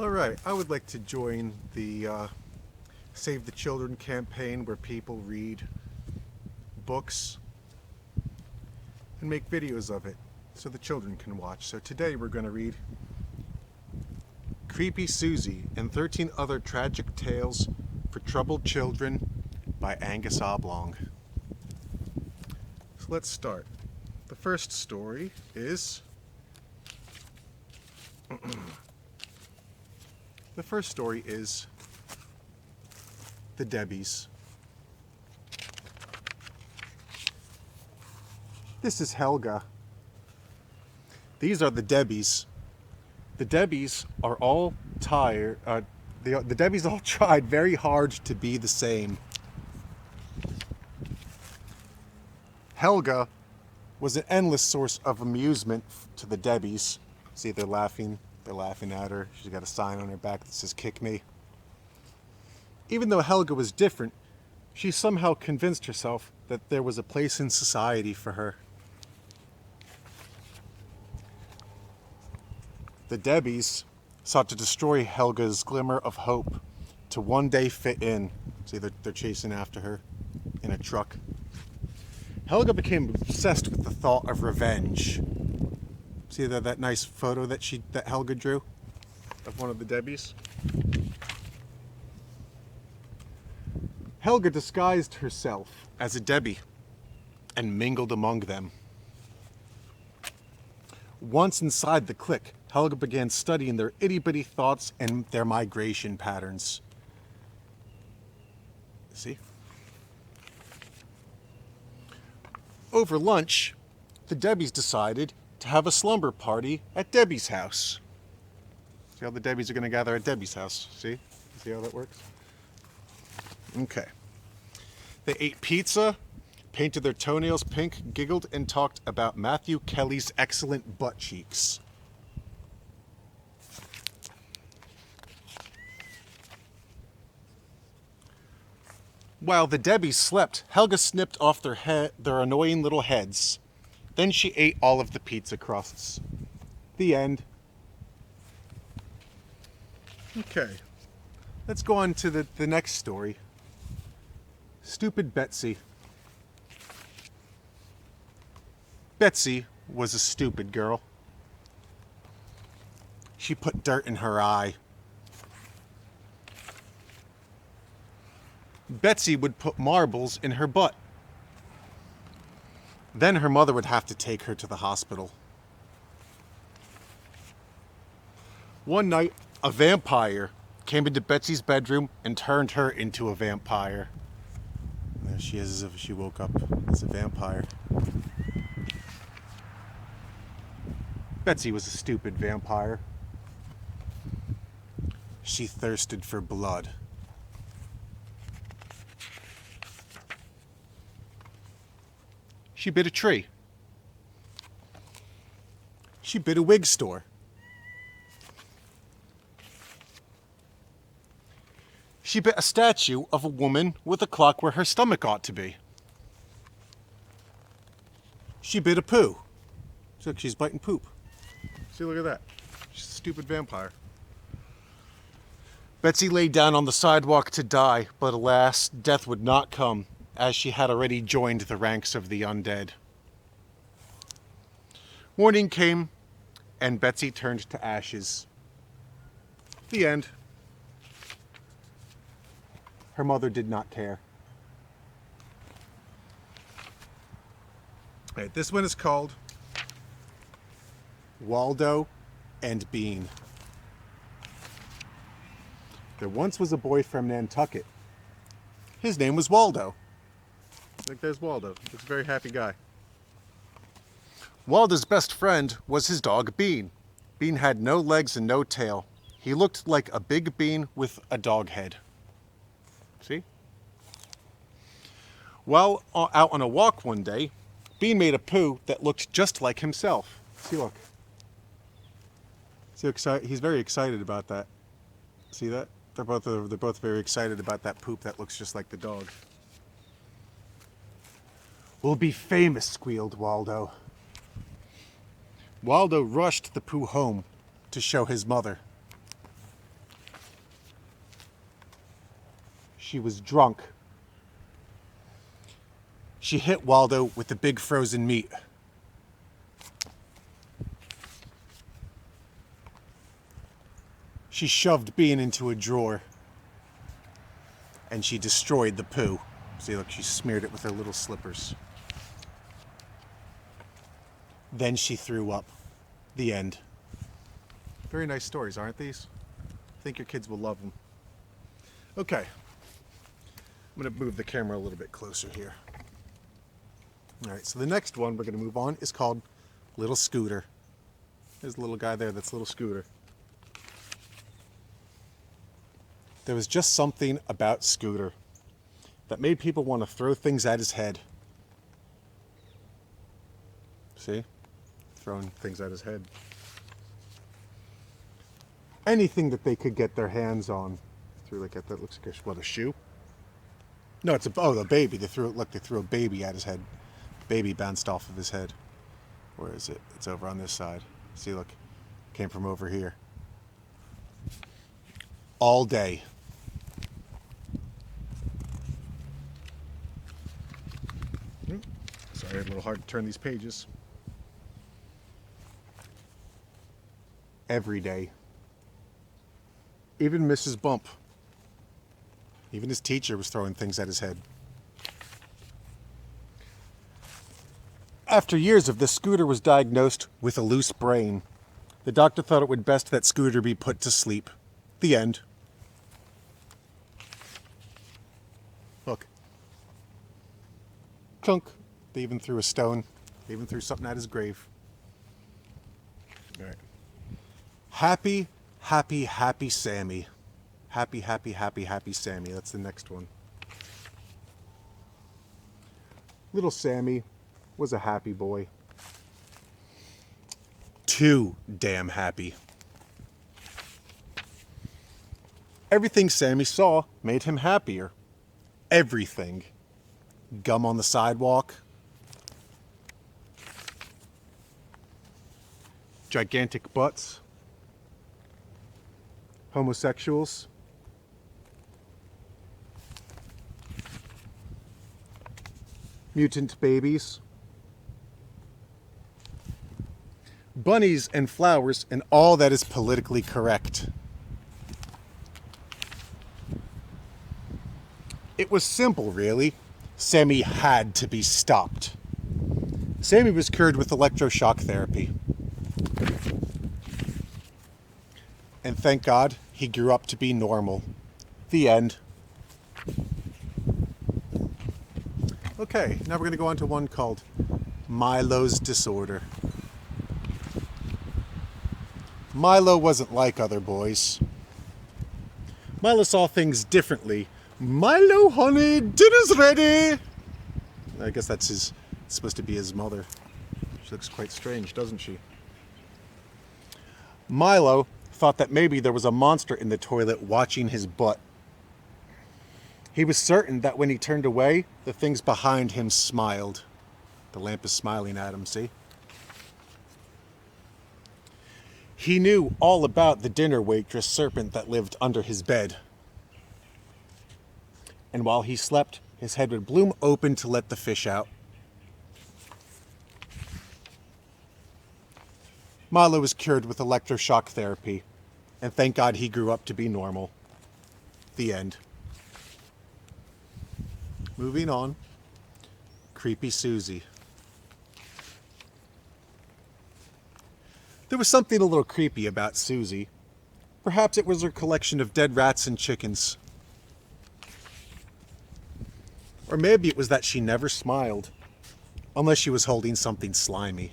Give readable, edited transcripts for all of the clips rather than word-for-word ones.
Alright, I would like to join the Save the Children campaign where people read books and make videos of it so the children can watch. So today we're going to read Creepy Susie and 13 Other Tragic Tales for Troubled Children by Angus Oblong. So let's start. The first story is The Debbies. This is Helga. These are the Debbies. The Debbies are all tired. The Debbies all tried very hard to be the same. Helga was an endless source of amusement to the Debbies. See, they're laughing at her. She's got a sign on her back that says, "Kick me." Even though Helga was different, she somehow convinced herself that there was a place in society for her. The Debbies sought to destroy Helga's glimmer of hope to one day fit in. See, they're chasing after her in a truck. Helga became obsessed with the thought of revenge. See that nice photo that Helga drew of one of the Debbies? Helga disguised herself as a Debbie and mingled among them. Once inside the clique, Helga began studying their itty-bitty thoughts and their migration patterns. See? Over lunch, the Debbies decided to have a slumber party at Debbie's house. See how the Debbies are going to gather at Debbie's house? See how that works? Okay. They ate pizza, painted their toenails pink, giggled, and talked about Matthew Kelly's excellent butt cheeks. While the Debbies slept, Helga snipped off their annoying little heads. Then she ate all of the pizza crusts. The end. Okay. Let's go on to the next story. Stupid Betsy. Betsy was a stupid girl. She put dirt in her eye. Betsy would put marbles in her butt. Then her mother would have to take her to the hospital. One night, a vampire came into Betsy's bedroom and turned her into a vampire. There she is, as if she woke up as a vampire. Betsy was a stupid vampire. She thirsted for blood. She bit a tree. She bit a wig store. She bit a statue of a woman with a clock where her stomach ought to be. She bit a poo. Look, she's biting poop. See, look at that. She's a stupid vampire. Betsy lay down on the sidewalk to die, but alas, death would not come, as she had already joined the ranks of the undead. Morning came, and Betsy turned to ashes. The end. Her mother did not care. All right, this one is called Waldo and Bean. There once was a boy from Nantucket. His name was Waldo. Like, there's Waldo. He's a very happy guy. Waldo's best friend was his dog Bean. Bean had no legs and no tail. He looked like a big bean with a dog head. See? While out on a walk one day, Bean made a poo that looked just like himself. See, look. See, he's very excited about that. See that? They're both very excited about that poop that looks just like the dog. "We'll be famous," squealed Waldo. Waldo rushed the poo home to show his mother. she was drunk. She hit Waldo with the big frozen meat. She shoved Bean into a drawer. And she destroyed the poo. See, look, she smeared it with her little slippers. Then she threw up. The end. Very nice stories, aren't these? I think your kids will love them. Okay. I'm going to move the camera a little bit closer here. All right, so the next one we're going to move on is called Little Scooter. There's a little guy there, that's Little Scooter. There was just something about Scooter that made people want to throw things at his head. See? Throwing things at his head. Anything that they could get their hands on. Threw like at that looks like a shoe? No, it's the baby. They threw a baby at his head. Baby bounced off of his head. Where is it? It's over on this side. See, look. Came from over here. All day. Sorry, a little hard to turn these pages. Every day. Even Mrs. Bump. Even his teacher was throwing things at his head. After years of this, Scooter was diagnosed with a loose brain. The doctor thought it would best that Scooter be put to sleep. The end. Look. Clunk. They even threw a stone. They even threw something at his grave. All right. Happy, happy, happy Sammy. Happy, happy, happy, happy Sammy. That's the next one. Little Sammy was a happy boy. Too damn happy. Everything Sammy saw made him happier. Everything. Gum on the sidewalk. Gigantic butts. Homosexuals. Mutant babies. Bunnies and flowers and all that is politically correct. It was simple, really. Sammy had to be stopped. Sammy was cured with electroshock therapy. And thank God, he grew up to be normal. The end. Okay, now we're going to go on to one called Milo's Disorder. Milo wasn't like other boys. Milo saw things differently. Milo, honey, dinner's ready! I guess that's supposed to be his mother. She looks quite strange, doesn't she? Milo thought that maybe there was a monster in the toilet watching his butt. He was certain that when he turned away, the things behind him smiled. The lamp is smiling at him, see? He knew all about the dinner waitress serpent that lived under his bed. And while he slept, his head would bloom open to let the fish out. Milo was cured with electroshock therapy, and thank God he grew up to be normal. The end. Moving on. Creepy Susie. There was something a little creepy about Susie. Perhaps it was her collection of dead rats and chickens. Or maybe it was that she never smiled, unless she was holding something slimy.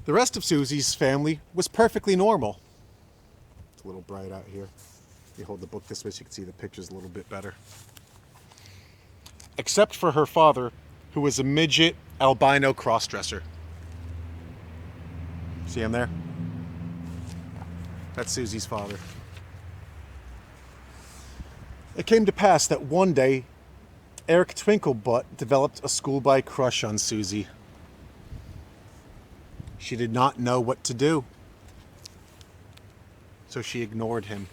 The rest of Susie's family was perfectly normal. It's a little bright out here. You hold the book this way so you can see the pictures a little bit better. Except for her father, who was a midget albino crossdresser. See him there? That's Susie's father. It came to pass that one day, Eric Twinklebutt developed a schoolboy crush on Susie. She did not know what to do, so she ignored him.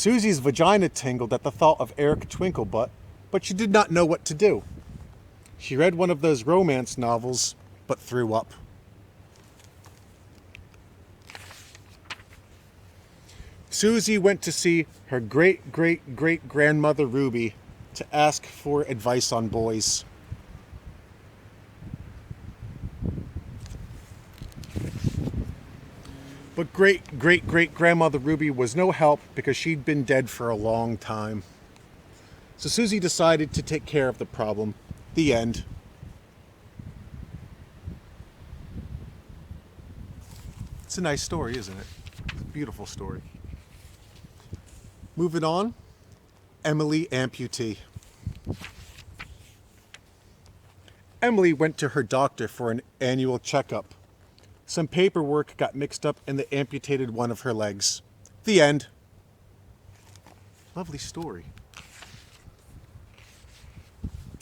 Susie's vagina tingled at the thought of Eric Twinklebutt, but she did not know what to do. She read one of those romance novels, but threw up. Susie went to see her great-great-great-grandmother Ruby to ask for advice on boys. But great-great-great-grandmother Ruby was no help because she'd been dead for a long time. So Susie decided to take care of the problem. The end. It's a nice story, isn't it? It's a beautiful story. Moving on, Emily Amputee. Emily went to her doctor for an annual checkup. Some paperwork got mixed up and they amputated one of her legs. The end. Lovely story.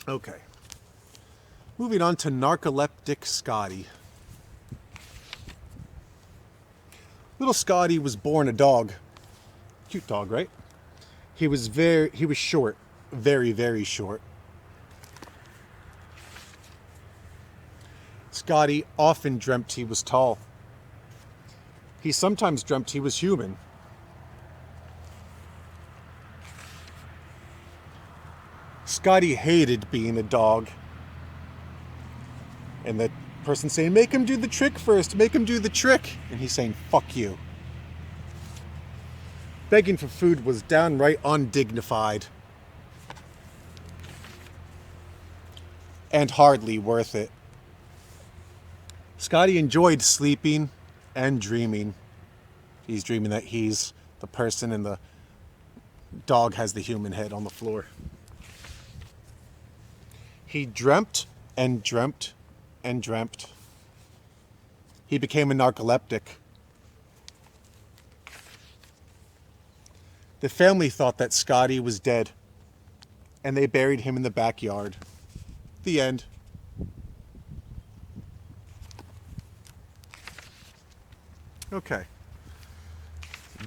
Okay. Moving on to Narcoleptic Scottie. Little Scottie was born a dog. Cute dog, right? He was short, very, very short. Scottie often dreamt he was tall. He sometimes dreamt he was human. Scottie hated being a dog. And the person saying, make him do the trick first, make him do the trick. And he's saying, fuck you. Begging for food was downright undignified. And hardly worth it. Scottie enjoyed sleeping and dreaming. He's dreaming that he's the person and the dog has the human head on the floor. He dreamt and dreamt and dreamt. He became a narcoleptic. The family thought that Scottie was dead, and they buried him in the backyard. The end. Okay.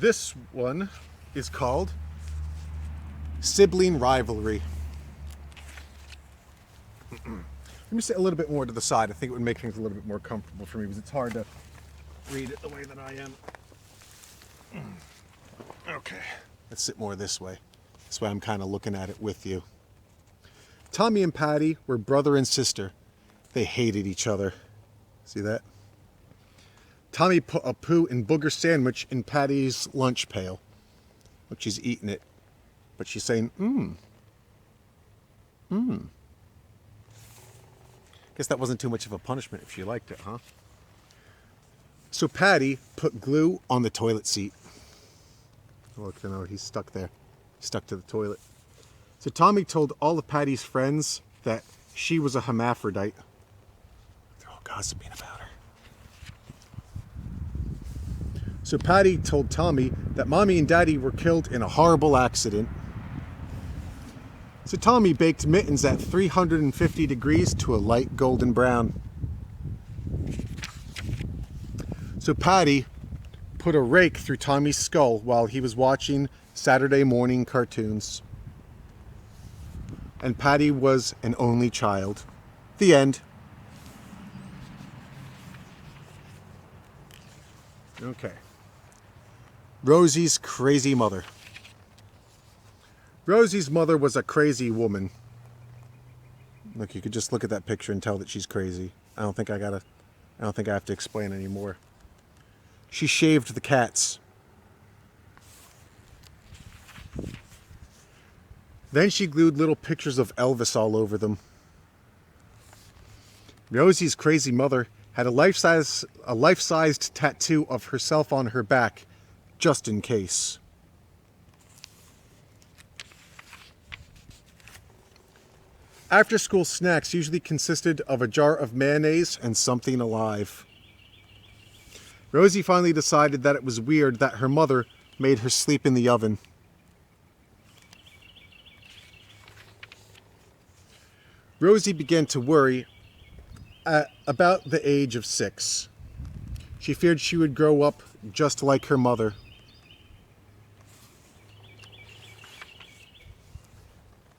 This one is called Sibling Rivalry. Let me sit a little bit more to the side. I think it would make things a little bit more comfortable for me because it's hard to read it the way that I am. Okay. Let's sit more this way. This way I'm kind of looking at it with you. Tommy and Patty were brother and sister. They hated each other. See that? Tommy put a poo and booger sandwich in Patty's lunch pail. Look, she's eating it. But she's saying, Guess that wasn't too much of a punishment if she liked it, huh? So Patty put glue on the toilet seat. Look, you know, he's stuck there. He's stuck to the toilet. So Tommy told all of Patty's friends that she was a hermaphrodite. They're all gossiping about her. So Patty told Tommy that Mommy and Daddy were killed in a horrible accident. So Tommy baked mittens at 350 degrees to a light golden brown. So Patty put a rake through Tommy's skull while he was watching Saturday morning cartoons. And Patty was an only child. The end. Okay. Rosie's crazy mother. Rosie's mother was a crazy woman. Look, you could just look at that picture and tell that she's crazy. I don't think I have to explain anymore. She shaved the cats. Then she glued little pictures of Elvis all over them. Rosie's crazy mother had a life-sized tattoo of herself on her back, just in case. After-school snacks usually consisted of a jar of mayonnaise and something alive. Rosie finally decided that it was weird that her mother made her sleep in the oven. Rosie began to worry at about the age of 6. She feared she would grow up just like her mother.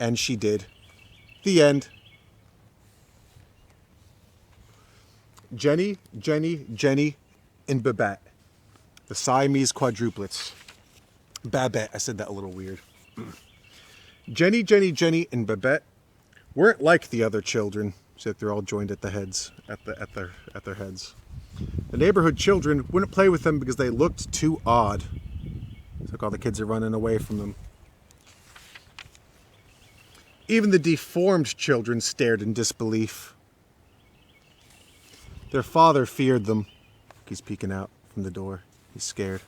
And she did. The end. Jenny, and Babette. The Siamese quadruplets. Babette, I said that a little weird. Jenny, and Babette weren't like the other children, except they're all joined at the heads, at their heads. The neighborhood children wouldn't play with them because they looked too odd. It's like all the kids are running away from them. Even the deformed children stared in disbelief. Their father feared them. He's peeking out from the door. He's scared.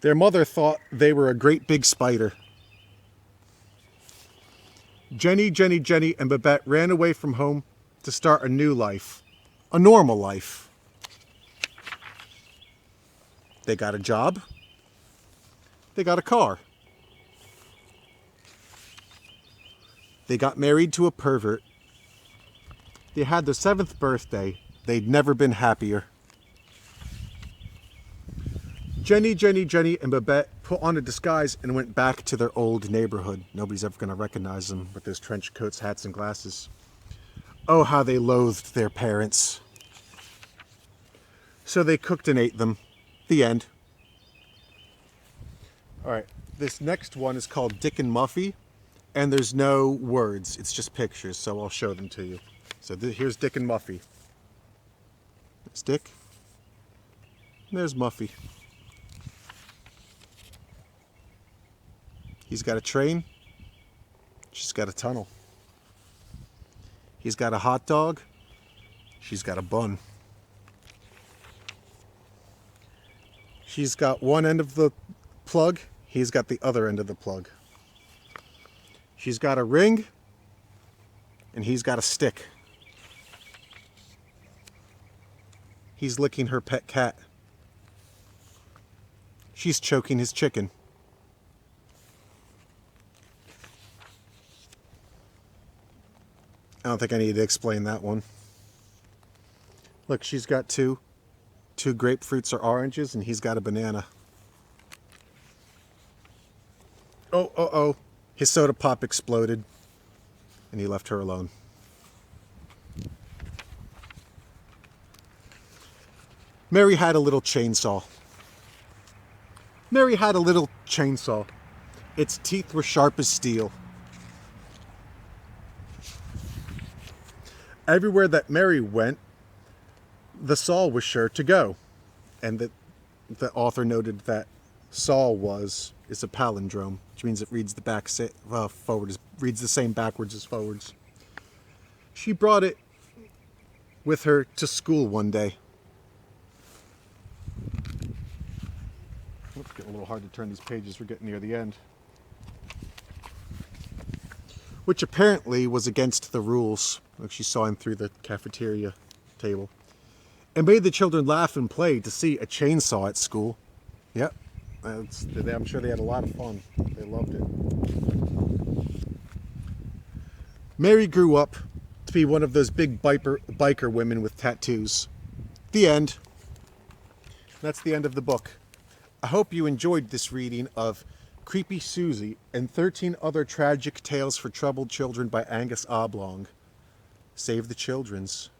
Their mother thought they were a great big spider. Jenny, and Babette ran away from home to start a new life. A normal life. They got a job. They got a car. They got married to a pervert. They had their 7th birthday. They'd never been happier. Jenny, and Babette put on a disguise and went back to their old neighborhood. Nobody's ever going to recognize them with those trench coats, hats, and glasses. Oh, how they loathed their parents. So they cooked and ate them. The end. All right, this next one is called Dick and Muffy, and there's no words. It's just pictures, so I'll show them to you. So here's Dick and Muffy. There's Dick. And there's Muffy. He's got a train. She's got a tunnel. He's got a hot dog. She's got a bun. She's got one end of the plug. He's got the other end of the plug. She's got a ring. And he's got a stick. He's licking her pet cat. She's choking his chicken. I don't think I need to explain that one. Look, she's got two grapefruits or oranges, and he's got a banana. Oh. His soda pop exploded, and he left her alone. Mary had a little chainsaw. Its teeth were sharp as steel. Everywhere that Mary went, the saw was sure to go. And the author noted that saw is a palindrome, which means it reads reads the same backwards as forwards. She brought it with her to school one day. It's getting a little hard to turn these pages. We're getting near the end. Which apparently was against the rules. Like she saw him through the cafeteria table. And made the children laugh and play to see a chainsaw at school. Yep. I'm sure they had a lot of fun. They loved it. Mary grew up to be one of those big biker women with tattoos. The end. That's the end of the book. I hope you enjoyed this reading of Creepy Susie and 13 Other Tragic Tales for Troubled Children by Angus Oblong. Save the children's.